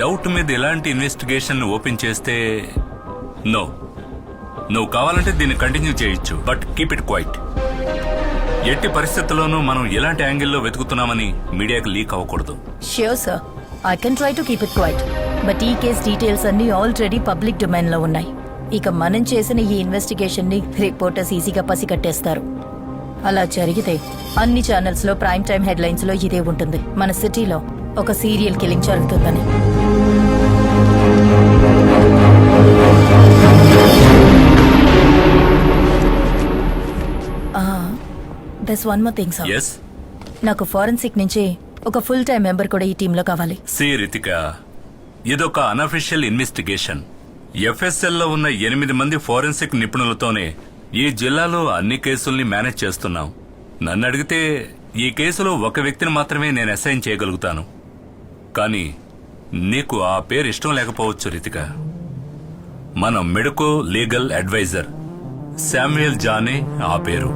Doubt మీద ఎలాంటి investigation open చేస్తే నో. నువ్వు కావాలంటే దీన్ని కంటిన్యూ చేయొచ్చు, బట్ కీప్ ఇట్ క్వైట్. ఎట్టి పరిస్థితుల్లోనూ మనం ఎలాంటి యాంగిల్లో వెతుకుతున్నామని మీడియాకి లీక్ అవ్వకూడదు. Sure sir, I can try to keep it quiet. But ఈ కేస్ డీటెయిల్స్ అన్ని ఆల్రెడీ పబ్లిక్ డొమైన్ లో ఉన్నాయి. ఇక మనం చేసిన ఈ ఇన్వెస్టిగేషన్ ని రిపోర్టర్స్ ఈజీగా పసిగట్టేస్తారు. అలా జరిగితే అన్ని ఛానల్స్ లో ప్రైమ్ టైం హెడ్లైన్స్ లో ఇదే ఉంటుంది, మన సిటీలో ఒక సీరియల్ కిల్లింగ్ జరుగుతుందని. There's one more thing, sir. Yes? నాకు ఫోరెన్సిక్ నుంచి ఒక ఫుల్ టైం మెంబర్ కూడా ఈ టీంలో కావాలి. సి రితిక, ఇదొక అనఫిషియల్ ఇన్వెస్టిగేషన్. FSL లో ఉన్న 8 మంది ఫోరెన్సిక్ నిపుణులతోనే ఈ జిల్లాలో అన్ని కేసుల్ని మేనేజ్ చేస్తున్నాం. నన్ను అడిగితే ఈ కేసులో ఒక వ్యక్తిని మాత్రమే నేను అసైన్ చేయగలుగుతాను. కానీ నీకు ఆ పేరు ఇష్టం లేకపోవచ్చు రితిక. మన మెడికో లీగల్ అడ్వైజర్ శామ్యుయల్ జానే ఆ పేరు.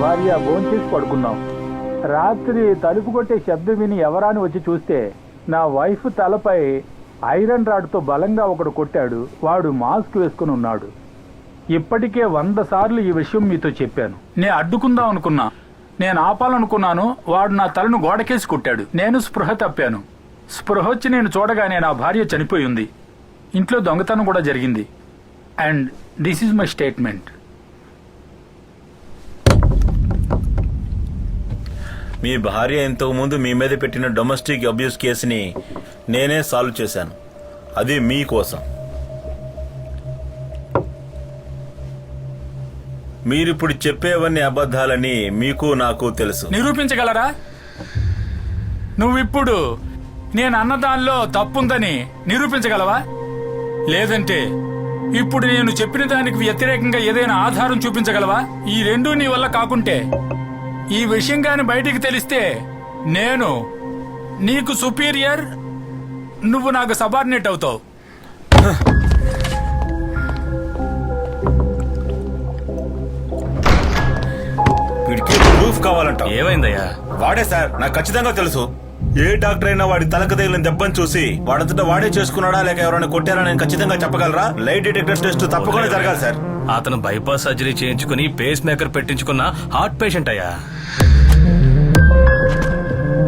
భార్య భోంచేసి పడుకున్నాం. రాత్రి తలుపు కొట్టే శబ్దం విని ఎవరాని వచ్చి చూస్తే నా వైఫ్ తలపై ఐరన్ రాడ్తో బలంగా ఒకడు కొట్టాడు. వాడు మాస్క్ వేసుకుని ఉన్నాడు. ఇప్పటికే 100 సార్లు ఈ విషయం మీతో చెప్పాను. నేను అడ్డుకుందాం అనుకున్నా, నేను ఆపాలనుకున్నాను. వాడు నా తలను గోడకేసి కొట్టాడు. నేను స్పృహ తప్పాను. స్పృహ వచ్చి నేను చూడగానే నా భార్య చనిపోయి ఉంది. ఇంట్లో దొంగతనం కూడా జరిగింది. And this is my statement. మీ భార్య ఇంతకు ముందు మీ మీద పెట్టిన డొమెస్టిక్ అబ్యూస్ కేసుని నేనే సాల్వ్ చేశాను. అది మీకోసం. మీరిప్పుడు చెప్పేవన్నీ అబద్ధాలని మీకు నాకు తెలుసు. నిరూపించగలరా? నువ్విప్పుడు నేను అన్నదానిలో తప్పుందని నిరూపించగలవా? లేదంటే ఇప్పుడు నేను చెప్పిన దానికి వ్యతిరేకంగా ఏదైనా ఆధారం చూపించగలవా? ఈ రెండూ నీ వల్ల కాకుంటే, ఈ విషయం గాని బయటికి తెలిస్తే నేను నీకు సుపీరియర్, నువ్వు నాకు సబార్డినేట్ అవుతావు. వీడికి ప్రూఫ్ కావాలంట. ఏమైందయ్యా? వాడే సార్, నాకు ఖచ్చితంగా తెలుసు. ఏ డాక్టర్ అయినా వాడి తలకు తగిలిన దెబ్బను చూసి వాడంతటా వాడే చేసుకున్నాడా లేక ఎవరైనా కొట్టారా నేను ఖచ్చితంగా చెప్పగలరా? లైట్ డిటెక్టర్ టెస్ట్ తప్పకుండా జరగాలి సార్. అతను బైపాస్ సర్జరీ చేయించుకుని పేస్ మేకర్ పెట్టించుకున్న హార్ట్ పేషెంట్ అయ్యా.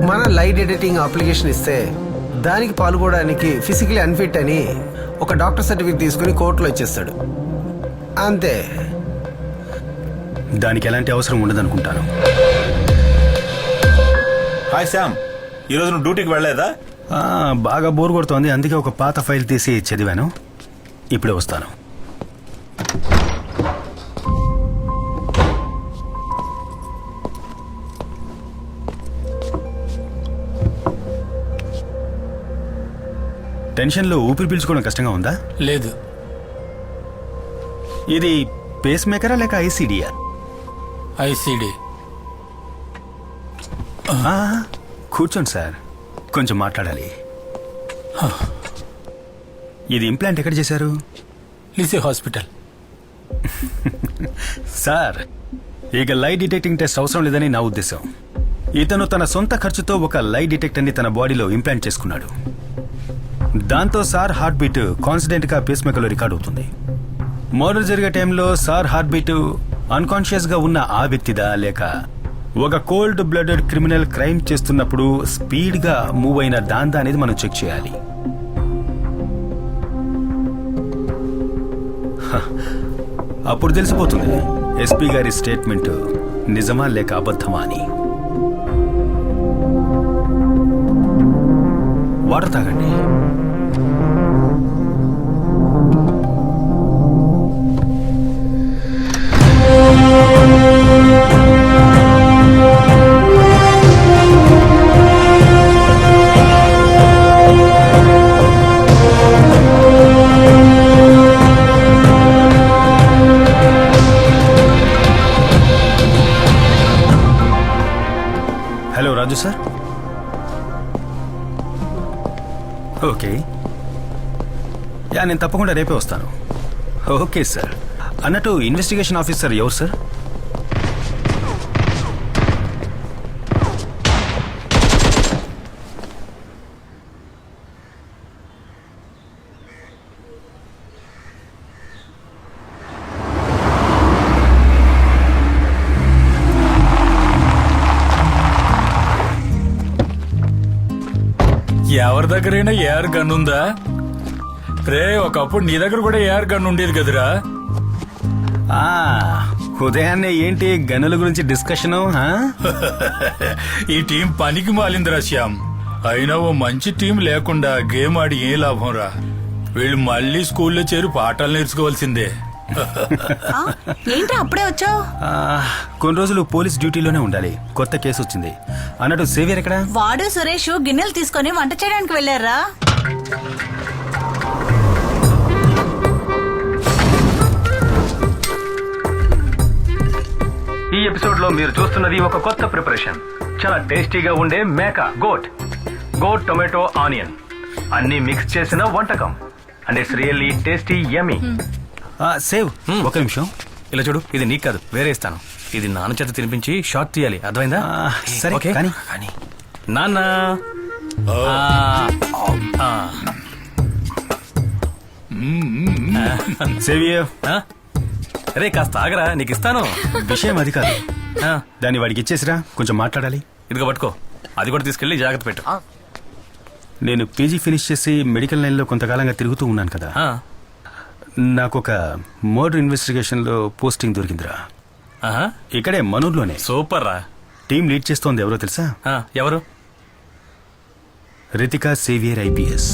మన లైట్ ఎడిటింగ్ అప్లికేషన్ ఇస్తే దానికి పాల్గొనడానికి ఫిజికలీ అన్ఫిట్ అని ఒక డాక్టర్ సర్టిఫికేట్ తీసుకుని కోర్టులో ఇచ్చేస్తాడు. అంతే. దానికి ఎలాంటి అవసరం ఉండదనుకుంటాను. హాయ్ శామ్, ఈరోజు నువ్వు డ్యూటీకి వెళ్ళలేదా? బాగా బోర్ కొడుతోంది, అందుకే ఒక పాత ఫైల్ తీసి చదివాను. ఇప్పుడే వస్తాను. టెన్షన్లో ఊపిరి పీల్చుకోవడం కష్టంగా ఉందా? లేదు. ఇది పేస్ మేకరా లేక ఐసీడీయా? ఐసీడీ. కూర్చోండి సార్, కొంచెం మాట్లాడాలి. ఇది ఇంప్లాంట్ ఎక్కడ చేశారు? లిసే హాస్పిటల్. సార్, ఇక లై డిటెక్టింగ్ టెస్ట్ అవసరం లేదని నా ఉద్దేశం. ఇతను తన సొంత ఖర్చుతో ఒక లై డిటెక్టర్ని తన బాడీలో ఇంప్లాంట్ చేసుకున్నాడు. దాంతో సార్ హార్ట్ బీట్ కాన్స్టెంట్ గా పేస్ మేకర్లో రికార్డ్ అవుతుంది. మర్డర్ జరిగే టైంలో సార్ హార్ట్ బీట్ అన్కాన్షియస్ గా ఉన్న ఆ వ్యక్తిదా లేక ఒక కోల్డ్ బ్లడెడ్ క్రిమినల్ క్రైమ్ చేస్తున్నప్పుడు స్పీడ్ గా మూవ్ అయిన దాందా అనేది మనం చెక్ చేయాలి. అప్పుడు తెలిసిపోతుంది ఎస్పీ గారి స్టేట్మెంట్ నిజమా లేక అబద్ధమా అని. వాటర్ తాగండి. హలో రాజు సార్. ఓకే, నేను తప్పకుండా రేపే వస్తాను. Okay sir. అన్నట్టు ఇన్వెస్టిగేషన్ ఆఫీసర్ ఎవరు సార్? ఎవరి దగ్గరైనా ఏఆర్ గన్ ఉందా రే? ఒకప్పుడు నీ దగ్గర కూడా ఏఆర్ గన్ ఉండేది కదరా. ఉదయాన్నే ఏంటి గనుల గురించి డిస్కషను? ఈ టీం పనికి మాలిందిరా శ్యామ్. అయినా ఓ మంచి టీం లేకుండా గేమ్ ఆడి ఏ లాభం రా? వీళ్ళు మళ్ళీ స్కూల్లో చేరి పాఠాలు నేర్చుకోవాల్సిందే. ఏంటి అప్పుడే వచ్చావు? కొన్ని రోజులు పోలీస్ డ్యూటీలోనే ఉండాలి. కొత్త కేసు వచ్చింది. అన్నట్టు సేవియర్ ఎక్కడ? వాడు సురేష్ గిన్నెలు తీసుకొని వంట చేయడానికి వెళ్ళారా? ఈ ఎపిసోడ్ లో మీరు చూస్తున్నది ఒక కొత్త ప్రిపరేషన్. చాలా టేస్టీగా ఉండే మేక గోట్ టొమాటో ఆనియన్ అన్ని మిక్స్ చేసిన వంటకం. And it's really tasty yummy. Save ఒక నిమిషం. ఇలా చూడు, ఇది నీకు కాదు, వేరే ఇస్తాను. ఇది నాన్న చేత తినిపించి షార్ట్ తీయాలి, అర్థమైందా? సరే ఓకే కానీ నాన్న. సేవియర్ రే కాస్త ఆగరా, నీకు ఇస్తాను. విషయం అది కాదు. ఆ, దాన్ని వాడికి ఇచ్చేసిరా, కొంచెం మాట్లాడాలి. ఇదిగో పట్టుకో, అది కూడా తీసుకెళ్లి జాగ్రత్త పెట్టు. నేను పీజీ ఫినిష్ చేసి మెడికల్ లైన్లో కొంతకాలంగా తిరుగుతూ ఉన్నాను కదా. ఆ, నాకు ఒక మర్డర్ ఇన్వెస్టిగేషన్లో పోస్టింగ్ దొరికిందిరా. ఆహా, ఇక్కడే మనూర్లోనే. సూపర్ రా. టీం లీడ్ చేస్తోంది ఎవరో తెలుసా? ఎవరు? Ritika saviour IPS.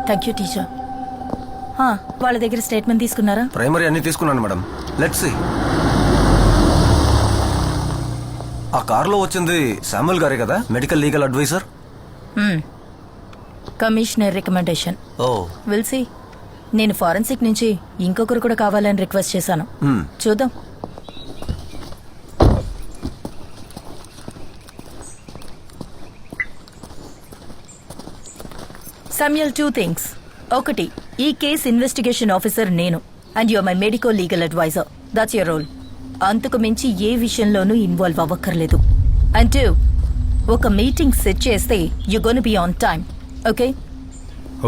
Thank you teacher. వాళ్ళ దగ్గర స్టేట్మెంట్ తీసుకున్నారా? ప్రైమరీ అన్ని తీసుకున్నాను మేడం. Let's see. ఆ కారులో వచ్చింది శామ్యుల్ గారే కదా, medical legal advisor? Commissioner recommendation. Oh, will see. నేను ఫారెన్సిక్ నుంచి ఇంకొకరు కూడా కావాలని రిక్వెస్ట్ చేశాను. చూద్దాం. Samuel, 2 things. ఒకటి, ఈ కేస్ ఇన్వెస్టిగేషన్ ఆఫీసర్ నేను and your my medical legal adviser. That's your role. అంతకు మించి ఏ విషయంలోనూ ఇన్వాల్వ్ అవ్వక్కర్లేదు. అండ్ 2, ఒక మీటింగ్ సెట్ చేస్తే you gonna be on time. Okay?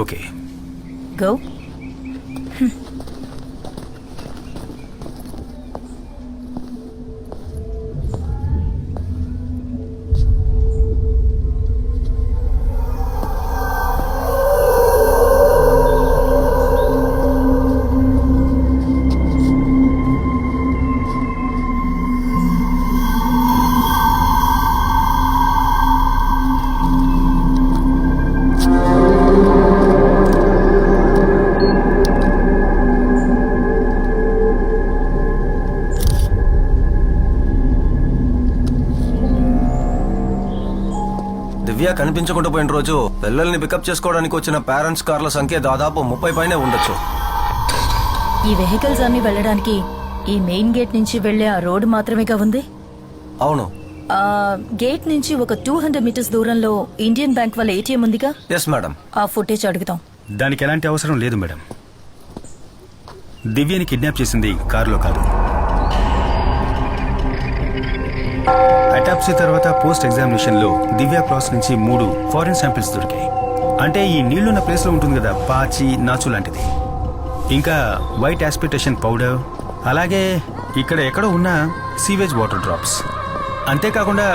Okay. Go. Divya కనిపించకుండా పోయిన రోజు పిల్లల్ని పికప్ చేసుకోవడానికి వచ్చిన పేరెంట్స్ కార్ల సంఖ్య దాదాపు 30 పైనే ఉండొచ్చు. ఈ వెహికల్స్ అన్ని వెళ్ళడానికి ఈ మెయిన్ గేట్ నుంచి వెళ్లే ఆ రోడ్డు మాత్రమేగా ఉంది. అవును. ఆ గేట్ నుంచి ఒక 200 మీటర్స్ దూరంలో ఇండియన్ బ్యాంక్ వాళ్ళ ఏటీఎం ఉందిగా. Yes madam. ఆ ఫుటేజ్ అడుగుతాం. దానికి ఎలాంటి అవసరం లేదు మేడం. దివ్యని కిడ్నాప్ చేసింది కారులో కాదు. అటాప్సీ తర్వాత పోస్ట్ ఎగ్జామినేషన్ లో దివ్య క్రాస్ నుంచి 3 ఫారిన్ శాంపిల్స్ దొరికాయి. అంటే ఈ నీళ్లున్న ప్లేస్ లో ఉంటుంది కదా, పాచి నాచు లాంటిది, ఇంకా వైట్ ఆస్పిటేషన్ పౌడర్, అలాగే ఇక్కడ ఎక్కడో ఉన్న సీవేజ్ వాటర్ డ్రాప్స్. అంతేకాకుండా